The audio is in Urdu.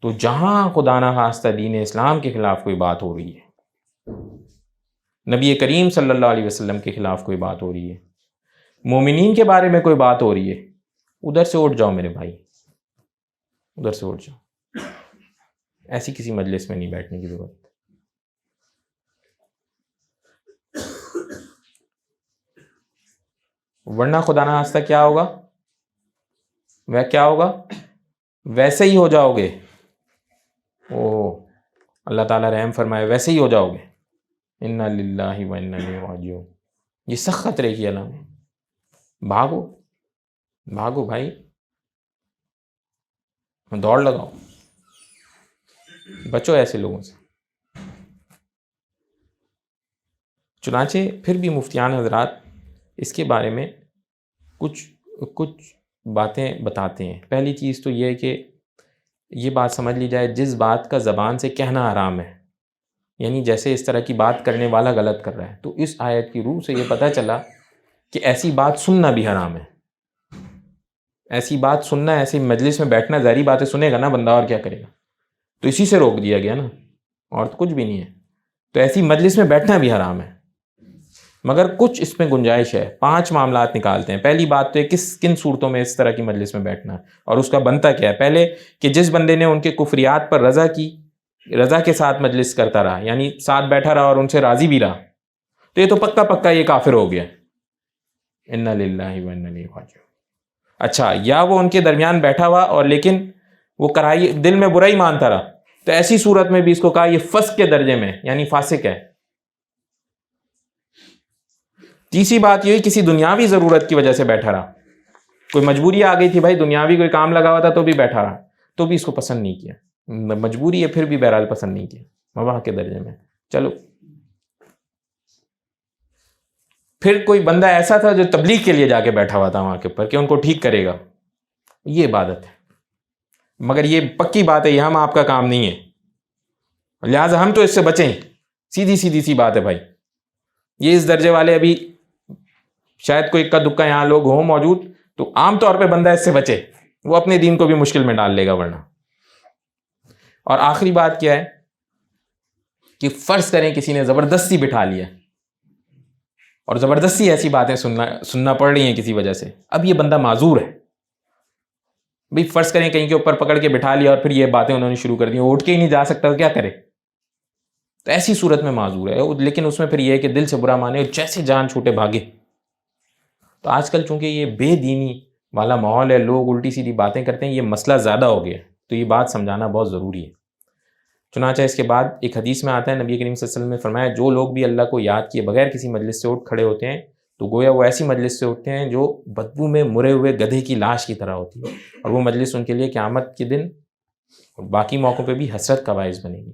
تو جہاں خدا نہ خواستہ دین اسلام کے خلاف کوئی بات ہو رہی ہے، نبی کریم صلی اللہ علیہ وسلم کے خلاف کوئی بات ہو رہی ہے، مومنین کے بارے میں کوئی بات ہو رہی ہے، ادھر سے اٹھ جاؤ میرے بھائی، ادھر سے اٹھ جاؤ. ایسی کسی مجلس میں نہیں بیٹھنے کی ضرورت. ورنہ خدا نہ خواستہ کیا ہوگا، وہ کیا ہوگا، ویسے ہی ہو جاؤ گے. اللہ تعالیٰ رحم فرمائے، ویسے ہی ہو جاؤ گے. انا للہ و انا الیہ راجعون. یہ سخت خطرے کی علامت ہے. بھاگو بھاگو بھائی، دوڑ لگاؤ، بچو ایسے لوگوں سے. چنانچہ پھر بھی مفتیان حضرات اس کے بارے میں کچھ باتیں بتاتے ہیں. پہلی چیز تو یہ ہے کہ یہ بات سمجھ لی جائے، جس بات کا زبان سے کہنا حرام ہے، یعنی جیسے اس طرح کی بات کرنے والا غلط کر رہا ہے، تو اس آیت کی روح سے یہ پتہ چلا کہ ایسی بات سننا بھی حرام ہے. ایسی بات سننا، ایسی مجلس میں بیٹھنا، ظاہری باتیں سنے گا نا بندہ، اور کیا کرے گا. تو اسی سے روک دیا گیا نا، اور تو کچھ بھی نہیں ہے. تو ایسی مجلس میں بیٹھنا بھی حرام ہے. مگر کچھ اس میں گنجائش ہے. 5 معاملات نکالتے ہیں. پہلی بات تو ہے کن صورتوں میں اس طرح کی مجلس میں بیٹھنا ہے اور اس کا بنتا کیا ہے. پہلے کہ جس بندے نے ان کے کفریات پر رضا کی، رضا کے ساتھ مجلس کرتا رہا، یعنی ساتھ بیٹھا رہا اور ان سے راضی بھی رہا، تو یہ تو پکا یہ کافر ہو گیا. انا للہ و انا الیہ راجعون. اچھا، یا وہ ان کے درمیان بیٹھا ہوا اور لیکن وہ کرائی دل میں برائی مانتا رہا، تو ایسی صورت میں بھی اس کو کہا یہ فسق کے درجے میں، یعنی فاسق ہے. تیسری بات یہ کسی دنیاوی ضرورت کی وجہ سے بیٹھا رہا، کوئی مجبوری آ گئی تھی بھائی، دنیاوی کوئی کام لگا ہوا تھا تو بھی بیٹھا رہا، تو بھی اس کو پسند نہیں کیا. مجبوری ہے پھر بھی بہرحال پسند نہیں کیا، مباح کے درجے میں. چلو، پھر کوئی بندہ ایسا تھا جو تبلیغ کے لیے جا کے بیٹھا ہوا تھا وہاں کے اوپر کہ ان کو ٹھیک کرے گا، یہ عبادت ہے. مگر یہ پکی بات ہے، یہ ہم آپ کا کام نہیں ہے، لہٰذا ہم تو اس سے بچیں. سیدھی سی بات ہے بھائی. یہ اس درجے والے ابھی شاید کوئی اکا دکا یہاں لوگ ہوں موجود، تو عام طور پہ بندہ اس سے بچے، وہ اپنے دین کو بھی مشکل میں ڈال لے گا ورنہ. اور آخری بات کیا ہے کہ فرض کریں کسی نے زبردستی بٹھا لیا اور زبردستی ایسی باتیں سننا پڑ رہی ہیں کسی وجہ سے، اب یہ بندہ معذور ہے. بھئی فرض کریں کہیں کے اوپر پکڑ کے بٹھا لیا اور پھر یہ باتیں انہوں نے شروع کر دی، وہ اٹھ کے ہی نہیں جا سکتا، تو کیا کرے. تو ایسی صورت میں معذور ہے. لیکن اس میں پھر یہ ہے کہ دل سے برا مانے اور جیسے جان چھوٹے بھاگے. تو آج کل چونکہ یہ بے دینی والا ماحول ہے، لوگ الٹی سیدھی باتیں کرتے ہیں، یہ مسئلہ زیادہ ہو گیا، تو یہ بات سمجھانا بہت ضروری ہے. چنانچہ اس کے بعد ایک حدیث میں آتا ہے، نبی کریم صلی اللہ علیہ وسلم نے فرمایا جو لوگ بھی اللہ کو یاد کیے بغیر کسی مجلس سے اٹھ کھڑے ہوتے ہیں تو گویا وہ ایسی مجلس سے اٹھتے ہیں جو بدبو میں مرے ہوئے گدھے کی لاش کی طرح ہوتی ہے، اور وہ مجلس ان کے لیے قیامت کے دن اور باقی موقعوں پہ بھی حسرت کا باعث بنے گی.